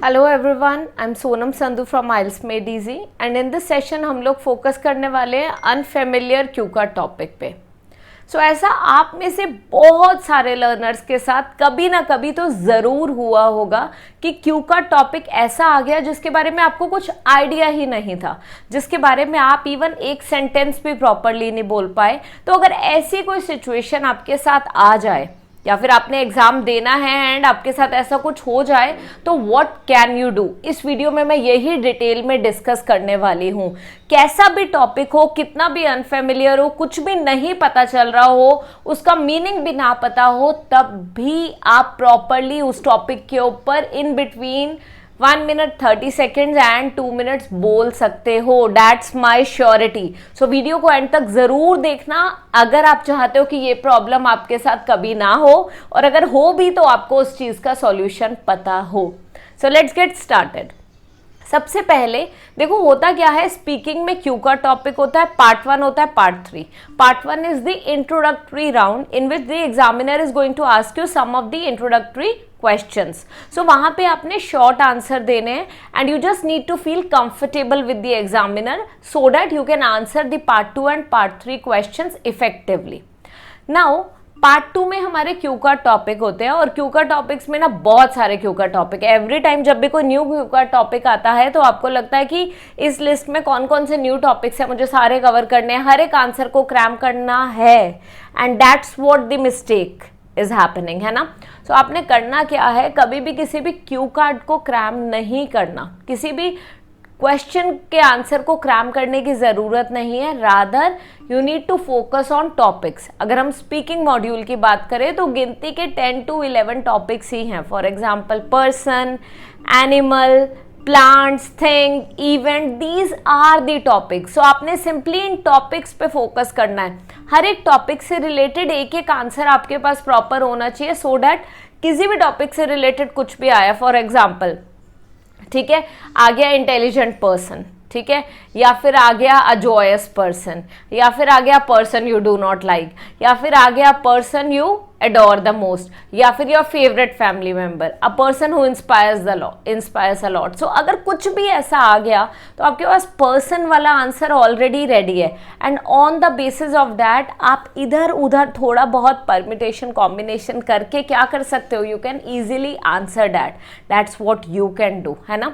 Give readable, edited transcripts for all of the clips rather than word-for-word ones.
Hello everyone, I am Sonam Sandhu from IELTS made easy and in this session हम लोग focus करने वाले हैं अनफेमिलियर क्यू का टॉपिक पे। ऐसा आप में से बहुत सारे लर्नर्स के साथ कभी ना कभी तो ज़रूर हुआ होगा कि क्यू का टॉपिक ऐसा आ गया जिसके बारे में आपको कुछ आइडिया ही नहीं था, जिसके बारे में आप इवन एक सेंटेंस भी प्रॉपरली नहीं बोल पाए। तो अगर ऐसी कोई सिचुएशन आपके साथ आ जाए या फिर आपने एग्जाम देना है एंड आपके साथ ऐसा कुछ हो जाए तो व्हाट कैन यू डू, इस वीडियो में मैं यही डिटेल में डिस्कस करने वाली हूँ। कैसा भी टॉपिक हो, कितना भी अनफेमिलियर हो, कुछ भी नहीं पता चल रहा हो, उसका मीनिंग भी ना पता हो, तब भी आप प्रॉपरली उस टॉपिक के ऊपर in between 1 minute 30 seconds and 2 minutes बोल सकते हो। That's my surety। So video को एंड तक जरूर देखना अगर आप चाहते हो कि ये प्रॉब्लम आपके साथ कभी ना हो, और अगर हो भी तो आपको उस चीज का सॉल्यूशन पता हो। So let's get started. सबसे पहले देखो होता क्या है, स्पीकिंग में क्यू का टॉपिक होता है, पार्ट 1 होता है, part 3। Part 1 is the introductory round in which the examiner is going to ask you some of the introductory questions. So वहां पे आपने शॉर्ट आंसर देने हैं and you just need to feel comfortable with the examiner so that you can answer the part 2 and part 3 questions effectively. Now part 2 में हमारे Q का topic होते हैं, और क्यू का टॉपिक्स में ना बहुत सारे क्यू का टॉपिक है। एवरी टाइम जब भी कोई न्यू क्यू का टॉपिक आता है तो आपको लगता है कि इस लिस्ट में कौन कौन से न्यू टॉपिक्स हैं, मुझे सारे कवर करने हैं, हर एक आंसर को क्रैम करना है, and that's what the mistake is happening, है ना। सो आपने करना क्या है, कभी भी किसी भी क्यू कार्ड को क्रैम नहीं करना, किसी भी क्वेश्चन के आंसर को क्रैम करने की ज़रूरत नहीं है। Rather you need to focus on topics. अगर हम स्पीकिंग मॉड्यूल की बात करें तो गिनती के 10 to 11 टॉपिक्स ही हैं। For example person, animal, plants, thing, event, these are the topics. So आपने सिंपली इन टॉपिक्स पे फोकस करना है। हर एक टॉपिक से रिलेटेड एक एक आंसर आपके पास प्रॉपर होना चाहिए, सो डैट किसी भी टॉपिक से रिलेटेड कुछ भी आया, फॉर एग्जाम्पल ठीक है, आ गया इंटेलिजेंट पर्सन, ठीक है, या फिर आ गया अ जॉयस पर्सन, या फिर आ गया person you do not like, या फिर आ गया person you adore the most, या फिर your favourite family member, a person who inspires a lot. So अगर कुछ भी ऐसा आ गया तो आपके पास पर्सन वाला आंसर ऑलरेडी रेडी है, and on the basis of that आप इधर उधर थोड़ा बहुत परम्यूटेशन कॉम्बिनेशन करके क्या कर सकते हो, you can easily answer that's what you can do, है ना।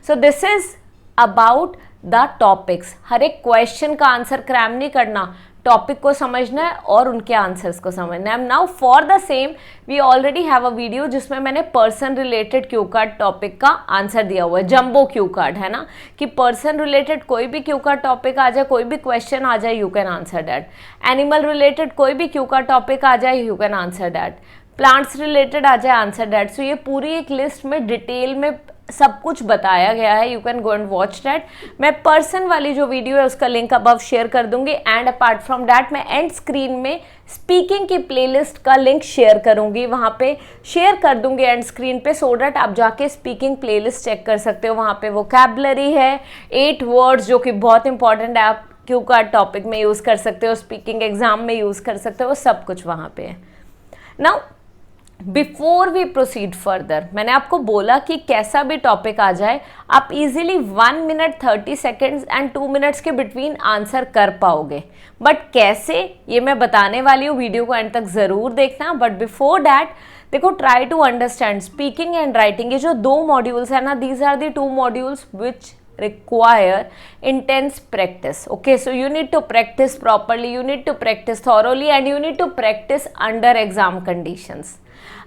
So this is about the topics. हर एक क्वेश्चन का आंसर क्रैम नहीं करना, टॉपिक को समझना है और उनके आंसर्स को समझना है। Now for the same we already have a video जिसमें मैंने person related cue card topic का आंसर दिया हुआ है, जंबो क्यू कार्ड, है ना, कि पर्सन रिलेटेड कोई भी क्यू कार्ड टॉपिक आ जाए, कोई भी क्वेश्चन आ जाए, you can answer that. Animal related कोई भी क्यू कार्ड टॉपिक आ जाए, you can answer that. Plants related आ जाए, आंसर दैट। सो ये पूरी एक लिस्ट में डिटेल में सब कुछ बताया गया है, you can go and watch that. मैं पर्सन वाली जो वीडियो है उसका लिंक अबव शेयर कर दूंगी, एंड अपार्ट फ्रॉम दैट मैं एंड स्क्रीन में स्पीकिंग की प्लेलिस्ट का लिंक शेयर करूंगी, वहां पे शेयर कर दूंगी एंड स्क्रीन पे, सो दैट आप जाके स्पीकिंग प्लेलिस्ट चेक कर सकते हो। वहां पे वोकैबुलरी है, 8 वर्ड्स जो कि बहुत इंपॉर्टेंट है, आप क्यू कार्ड टॉपिक में यूज कर सकते हो, स्पीकिंग एग्जाम में यूज कर सकते हो, सब कुछ वहां पे है। Now before we proceed further, मैंने आपको बोला कि कैसा भी टॉपिक आ जाए आप easily 1 minute 30 seconds and 2 minutes के बिटवीन आंसर कर पाओगे। बट कैसे, ये मैं बताने वाली हूँ, वीडियो को एंड तक जरूर देखना। बट बिफोर दैट देखो, try to understand speaking and writing, ये जो 2 मॉड्यूल्स है ना, these are the 2 modules which require intense practice. Okay, so you need to practice properly, you need to practice thoroughly, and you need to practice under exam conditions.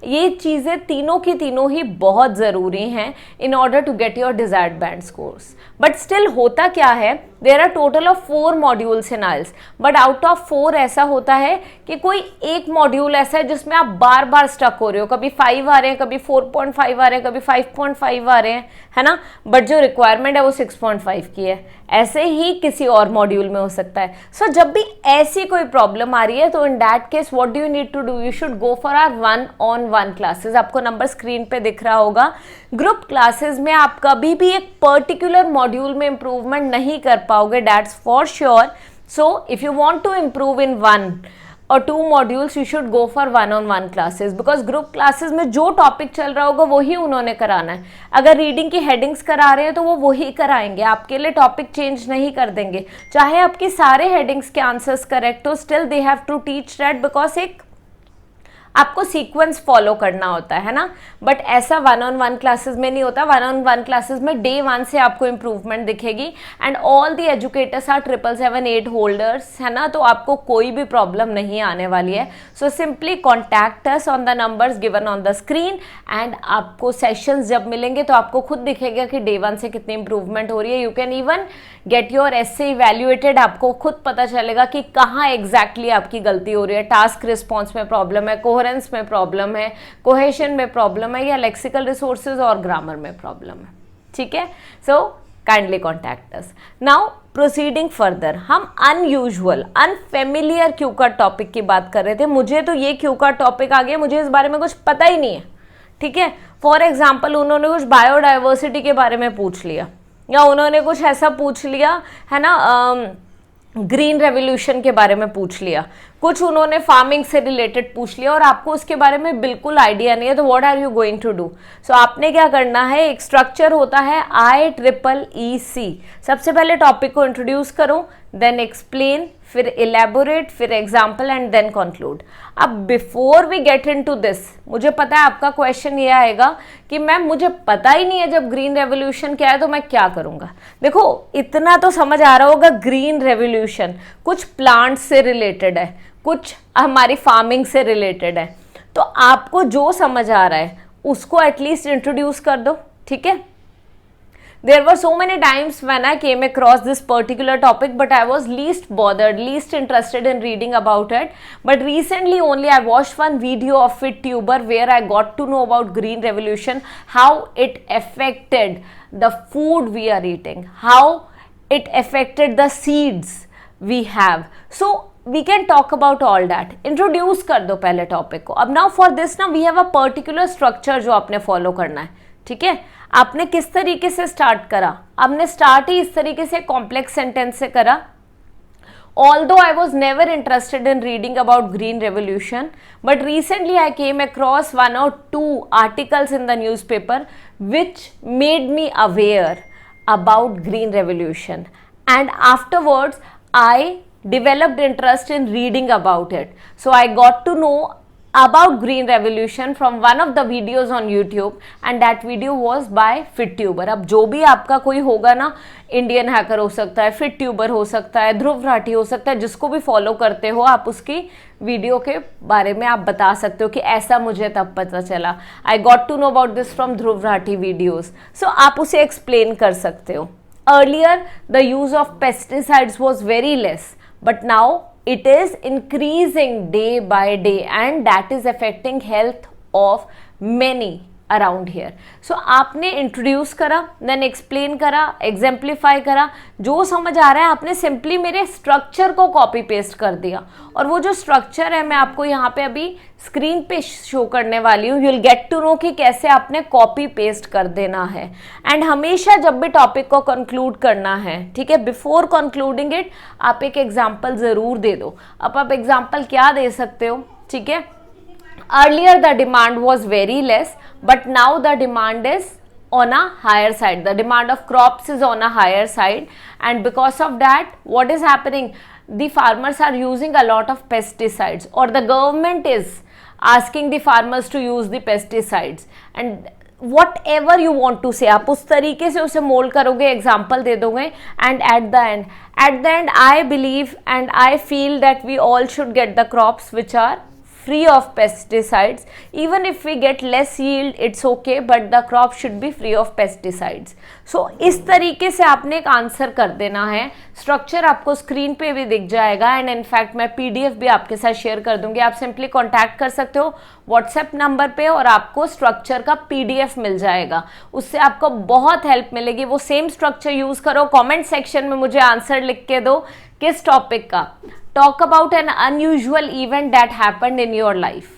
ये चीज़ें तीनों की तीनों ही बहुत ज़रूरी हैं in order to get your desired band scores. But still होता क्या है, there are total of 4 modules in IELTS, but out of 4 ऐसा होता है कि कोई एक मॉड्यूल ऐसा है जिसमें आप बार बार स्टक हो रहे हो, कभी 5 आ रहे हैं, कभी 4.5 आ रहे हैं, कभी 5.5 आ रहे हैं, है ना, बट जो रिक्वायरमेंट है वो 6.5 की है। ऐसे ही किसी और मॉड्यूल में हो सकता है। सो जब भी ऐसी कोई प्रॉब्लम आ रही है तो in that case what do you need to do, you should go for our 1-on-1 classes. आपको नंबर स्क्रीन पे दिख रहा होगा। ग्रुप क्लासेस में आप कभी भी एक पर्टिकुलर मॉड्यूल में इंप्रूवमेंट नहीं कर पाओगे, that's for sure. So if you want to improve in one और 2 modules you should go for 1-on-1 classes, because group classes में जो टॉपिक चल रहा होगा वही उन्होंने कराना है. अगर रीडिंग की हेडिंग्स करा रहे हैं तो वो वही कराएंगे, आपके लिए टॉपिक चेंज नहीं कर देंगे. चाहे आपकी सारे हेडिंग्स के आंसर्स करेक्ट हो, still they have to teach that, because एक आपको सीक्वेंस फॉलो करना होता है ना. बट ऐसा 1-on-1 क्लासेस में नहीं होता. 1-on-1 क्लासेस में डे 1 से आपको इंप्रूवमेंट दिखेगी. And all the educators are 777 holders, है ना, तो आपको कोई भी प्रॉब्लम नहीं आने वाली है. So simply contact us on the numbers given on the screen, and आपको सेशंस जब मिलेंगे तो आपको खुद दिखेगा कि डे 1 से कितनी इंप्रूवमेंट हो रही है. You can even get your essay evaluated. आपको खुद पता चलेगा कि कहाँ एग्जैक्टली आपकी गलती हो रही है. टास्क रिस्पॉन्स में प्रॉब्लम है, कोहेरेंस में प्रॉब्लम है, कोहेशन में प्रॉब्लम है, या लेक्सिकल रिसोर्सेज और ग्रामर में प्रॉब्लम है. ठीक है, so kindly contact us. Now proceeding further, हम अनयूजुअल अनफेमिलियर क्यू का टॉपिक की बात कर रहे थे. मुझे तो ये क्यू का टॉपिक आ गया, मुझे इस बारे में कुछ पता ही नहीं है. ठीक है, फॉर एग्जाम्पल उन्होंने कुछ बायोडाइवर्सिटी के बारे में पूछ लिया, या उन्होंने कुछ ऐसा पूछ लिया, है ना, ग्रीन रेवोल्यूशन के बारे में पूछ लिया, कुछ उन्होंने फार्मिंग से रिलेटेड पूछ लिया, और आपको उसके बारे में बिल्कुल आइडिया नहीं है. तो what are you going to do? So आपने क्या करना है, एक स्ट्रक्चर होता है IEEC. सबसे पहले टॉपिक को इंट्रोड्यूस करो, देन एक्सप्लेन, फिर इलेबोरेट, फिर एग्जाम्पल, एंड देन कंक्लूड. अब before we get into this, मुझे पता है आपका क्वेश्चन ये आएगा कि मैम मुझे पता ही नहीं है जब ग्रीन रेवोल्यूशन क्या है तो मैं क्या करूंगा. देखो इतना तो समझ आ रहा होगा, ग्रीन रेवोल्यूशन कुछ प्लांट्स से रिलेटेड है, कुछ हमारी फार्मिंग से रिलेटेड है. तो आपको जो समझ आ रहा है उसको एटलीस्ट इंट्रोड्यूस कर दो. ठीक है, there were so many times when I came across this particular topic, but I was least bothered, least interested in reading about it. But recently only I watched one video of FitTuber where I got to know about green revolution, how it affected the food we are eating, how it affected the seeds we have. So we can talk about all that. Introduce कर दो पहले topic को. अब now for this ना we have a particular structure जो आपने follow करना है. ठीक है, आपने किस तरीके से स्टार्ट करा? आपने स्टार्ट ही इस तरीके से कॉम्प्लेक्स सेंटेंस से करा. Although I was never interested in reading about green revolution, but recently I came across 1 or 2 articles in the newspaper which made me aware about green revolution, and afterwards I developed interest in reading about it. So I got to know about green revolution from one of the videos on YouTube, and that video was by FitTuber. अब जो भी आपका कोई होगा ना, Indian hacker हो सकता है, FitTuber हो सकता है, ध्रुव राठी हो सकता है, जिसको भी फॉलो करते हो आप उसकी वीडियो के बारे में आप बता सकते हो कि ऐसा मुझे तब पता चला. I got to know about this from Dhruv Rathee videos. So आप उसे एक्सप्लेन कर सकते हो. Earlier the use of pesticides was very less, but now it is increasing day by day, and that is affecting health of many around here. So आपने introduce करा, then explain करा, exemplify करा, जो समझ आ रहा है आपने सिंपली मेरे स्ट्रक्चर को कॉपी पेस्ट कर दिया. और वो जो स्ट्रक्चर है मैं आपको यहाँ पे अभी स्क्रीन पे शो करने वाली हूँ. You will get to know कि कैसे आपने कॉपी पेस्ट कर देना है. एंड हमेशा जब भी टॉपिक को कंक्लूड करना है, ठीक है, बिफोर कंक्लूडिंग इट आप एक एग्जाम्पल ज़रूर दे दो. अब आप एग्जाम्पल क्या दे सकते हो? ठीक है, earlier the demand was very less, but now the demand is on a higher side. The demand of crops is on a higher side, and because of that what is happening, the farmers are using a lot of pesticides, or the government is asking the farmers to use the pesticides. And whatever you want to say, आप उस तरीके से उसे mould करोगे, example दे दोगे, and at the end I believe and I feel that we all should get the crops which are free of pesticides. Even if we get less yield, it's okay, but the crop should be free of pesticides. So इस तरीके से आपने एक answer कर देना है. Structure आपको screen पे भी दिख जाएगा, एंड इनफैक्ट मैं PDF भी आपके साथ शेयर कर दूंगी. आप सिंपली कॉन्टैक्ट कर सकते हो व्हाट्सएप नंबर पे, और आपको स्ट्रक्चर का PDF मिल जाएगा. उससे आपको बहुत हेल्प मिलेगी. वो सेम स्ट्रक्चर यूज करो. कॉमेंट सेक्शन में मुझे आंसर लिख के दो किस टॉपिक का. Talk about an unusual event that happened in your life.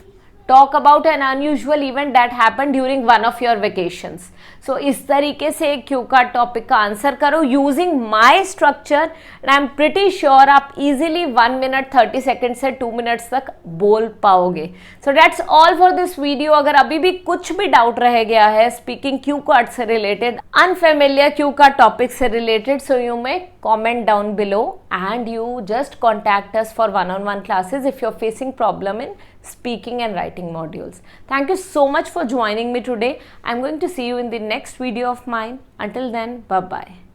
talk about an unusual event that happened during one of your vacations. So इस तरीके से एक क्यू कार्ड टॉपिक का आंसर करो using my structure, and I am pretty sure आप easily 1 minute 30 second से 2 minutes तक बोल पाओगे. So that's all for this video. अगर अभी भी कुछ भी डाउट रह गया है स्पीकिंग क्यू कार्ड से रिलेटेड, अनफेमिलियर क्यू कार्ड टॉपिक से रिलेटेड, so you may comment down below and you just contact us for one-on-one classes if you're facing problem in speaking and writing modules. Thank you so much for joining me today. I'm going to see you in the next video of mine. Until then, bye bye.